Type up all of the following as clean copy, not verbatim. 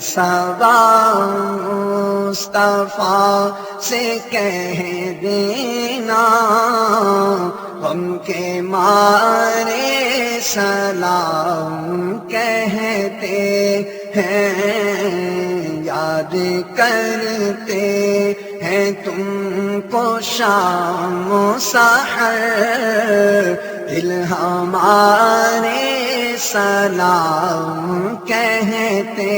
صبا مصطفیٰ سے کہہ دینا، غم کے مارے سلام کہتے ہیں، یاد کرتے ہیں تم کو شام و سحر، دل ہمارے سلام کہتے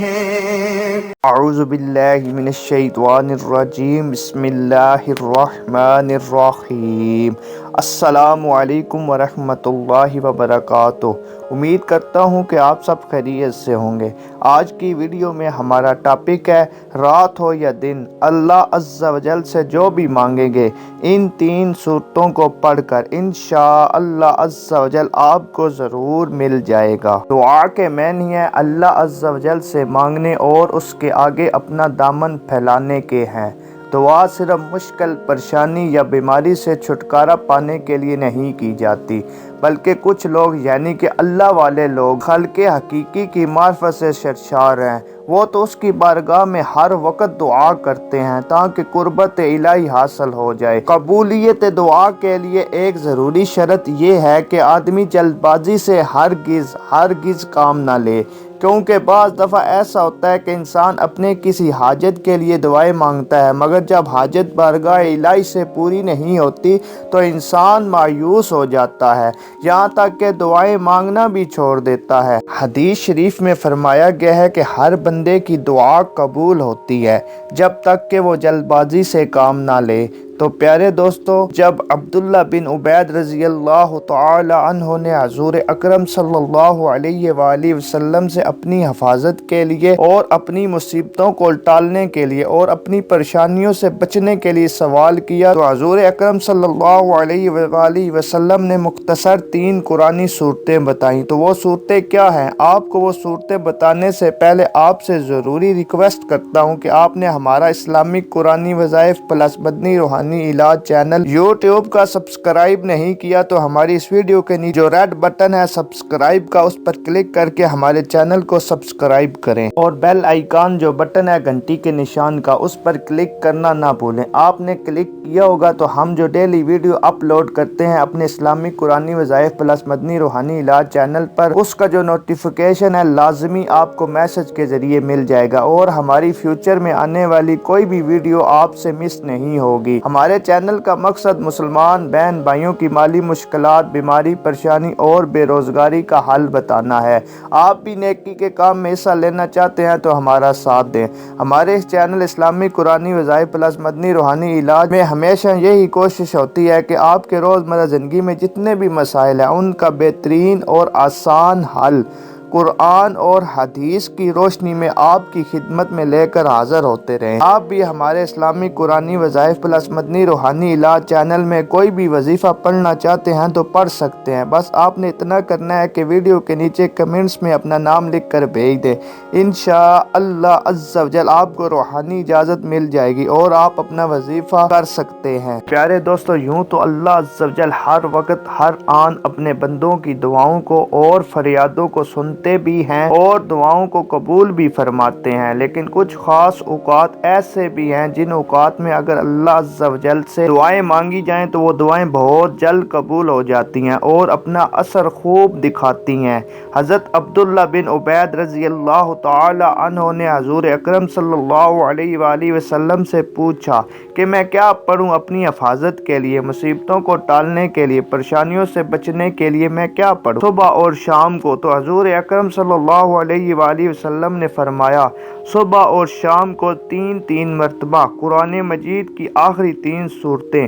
ہیں۔ اعوذ باللہ من الشیطان الرجیم، بسم اللہ الرحمن الرحیم۔ السلام علیکم ورحمۃ اللہ وبرکاتہ۔ امید کرتا ہوں کہ آپ سب خیریت سے ہوں گے۔ آج کی ویڈیو میں ہمارا ٹاپک ہے رات ہو یا دن اللہ عز و جل سے جو بھی مانگیں گے ان 3 صورتوں کو پڑھ کر انشاءاللہ عز و جل آپ کو ضرور مل جائے گا۔ دعا کے معنی ہے اللہ عز و جل سے مانگنے اور اس کے آگے اپنا دامن پھیلانے کے ہیں۔ دعا صرف مشکل پریشانی یا بیماری سے چھٹکارا پانے کے لیے نہیں کی جاتی، بلکہ کچھ لوگ یعنی کہ اللہ والے لوگ خالق حقیقی کی معرفت سے سرشار ہیں، وہ تو اس کی بارگاہ میں ہر وقت دعا کرتے ہیں تاکہ قربت الہی حاصل ہو جائے۔ قبولیت دعا کے لیے ایک ضروری شرط یہ ہے کہ آدمی جلد بازی سے ہرگز کام نہ لے، کیونکہ بعض دفعہ ایسا ہوتا ہے کہ انسان اپنے کسی حاجت کے لیے دعائیں مانگتا ہے، مگر جب حاجت بارگاہ الہی سے پوری نہیں ہوتی تو انسان مایوس ہو جاتا ہے، یہاں تک کہ دعائیں مانگنا بھی چھوڑ دیتا ہے۔ حدیث شریف میں فرمایا گیا ہے کہ ہر بندے کی دعا قبول ہوتی ہے جب تک کہ وہ جلد بازی سے کام نہ لے۔ تو پیارے دوستو، جب عبداللہ بن عبید رضی اللہ تعالی عنہ نے حضور اکرم صلی اللہ علیہ وآلہ وسلم سے اپنی حفاظت کے لیے اور اپنی مصیبتوں کو ٹالنے کے لیے اور اپنی پریشانیوں سے بچنے کے لیے سوال کیا تو حضور اکرم صلی اللہ علیہ وآلہ وسلم نے مختصر 3 قرآنی صورتیں بتائیں۔ تو وہ صورتیں کیا ہیں؟ آپ کو وہ صورتیں بتانے سے پہلے آپ سے ضروری ریکویسٹ کرتا ہوں کہ آپ نے ہمارا اسلامک قرآنی وظائف پلس مدنی روحانی علاج چینل یوٹیوب کا سبسکرائب نہیں کیا تو ہماری اس ویڈیو کے نیچے جو ریڈ بٹن ہے سبسکرائب کا، اس پر کلک کر کے ہمارے چینل کو سبسکرائب کریں، اور بیل آئیکن جو بٹن ہے گھنٹی کے نشان کا، اس پر کلک کرنا نہ بھولیں۔ آپ نے کلک کیا ہوگا تو ہم جو ڈیلی ویڈیو اپلوڈ کرتے ہیں اپنے اسلامک قرآنی وظائف پلس مدنی روحانی علاج چینل پر، اس کا جو نوٹیفیکیشن ہے لازمی آپ کو میسج کے ذریعے مل جائے گا، اور ہماری فیوچر میں آنے والی کوئی بھی ویڈیو آپ سے مس نہیں ہوگی۔ ہمارے چینل کا مقصد مسلمان بہن بھائیوں کی مالی مشکلات، بیماری، پریشانی اور بے روزگاری کا حل بتانا ہے۔ آپ بھی نیکی کے کام میں حصہ لینا چاہتے ہیں تو ہمارا ساتھ دیں۔ ہمارے اس چینل اسلامی قرآنی وظائف پلس مدنی روحانی علاج میں ہمیشہ یہی کوشش ہوتی ہے کہ آپ کے روزمرہ زندگی میں جتنے بھی مسائل ہیں ان کا بہترین اور آسان حل قرآن اور حدیث کی روشنی میں آپ کی خدمت میں لے کر حاضر ہوتے رہیں۔ آپ بھی ہمارے اسلامی قرآنی وظائف پلس مدنی روحانی علاج چینل میں کوئی بھی وظیفہ پڑھنا چاہتے ہیں تو پڑھ سکتے ہیں، بس آپ نے اتنا کرنا ہے کہ ویڈیو کے نیچے کمنٹس میں اپنا نام لکھ کر بھیج دیں۔ انشاءاللہ عز و جل آپ کو روحانی اجازت مل جائے گی اور آپ اپنا وظیفہ کر سکتے ہیں۔ پیارے دوستو، یوں تو اللہ عز و جل ہر وقت ہر آن اپنے بندوں کی دعاؤں کو اور فریادوں کو سنتے بھی ہیں اور دعاؤں کو قبول بھی فرماتے ہیں، لیکن کچھ خاص اوقات ایسے بھی ہیں جن اوقات میں اگر اللہ عز و جل سے دعائیں مانگی جائیں تو وہ دعائیں بہت جلد قبول ہو جاتی ہیں اور اپنا اثر خوب دکھاتی ہیں۔ حضرت عبداللہ بن عبید رضی اللہ تعالی عنہ نے حضور اکرم صلی اللہ علیہ وآلہ وسلم سے پوچھا کہ میں کیا پڑھوں اپنی حفاظت کے لیے، مصیبتوں کو ٹالنے کے لیے، پریشانیوں سے بچنے کے لیے میں کیا پڑھوں صبح اور شام کو؟ تو حضور اکرم صلی اللہ علیہ وآلہ وسلم نے فرمایا صبح اور شام کو 3 مرتبہ قرآن مجید کی آخری 3 صورتیں،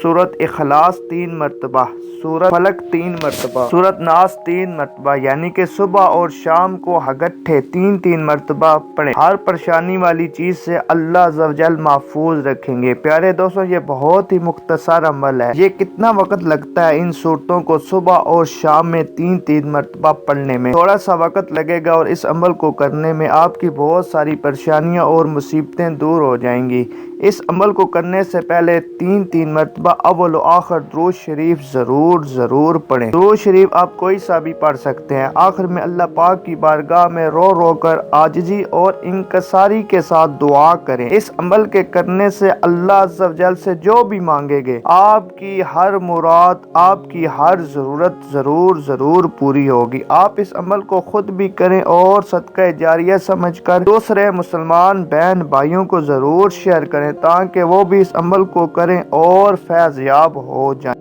سورۃ اخلاص 3 مرتبہ، سورۃ فلق 3 مرتبہ، سورۃ ناس 3 مرتبہ، یعنی کہ صبح اور شام کو ہگٹھے 3 مرتبہ پڑھیں۔ ہر پریشانی والی چیز سے اللہ عز و جل محفوظ رکھیں گے۔ پیارے دوستو، یہ بہت ہی مختصر عمل ہے۔ یہ کتنا وقت لگتا ہے ان صورتوں کو صبح اور شام میں 3 مرتبہ پڑھنے میں؟ تھوڑا سا وقت لگے گا اور اس عمل کو کرنے میں آپ کی بہت ساری پریشانیاں اور مصیبتیں دور ہو جائیں گی۔ اس عمل کو کرنے سے پہلے 3 مرتبہ اول و آخر درود شریف ضرور پڑھیں۔ درود شریف آپ کوئی سا بھی پڑھ سکتے ہیں۔ آخر میں اللہ پاک کی بارگاہ میں رو کر عاجزی اور انکساری کے ساتھ دعا کریں۔ اس عمل کے کرنے سے اللہ عز و جل سے جو بھی مانگے گے آپ کی ہر مراد، آپ کی ہر ضرورت ضرور پوری ہوگی۔ آپ اس عمل کو خود بھی کریں اور صدقہ جاریہ سمجھ کر دوسرے مسلمان بہن بھائیوں کو ضرور شیئر کریں تاکہ وہ بھی اس عمل کو کریں اور فیض یاب ہو جائیں۔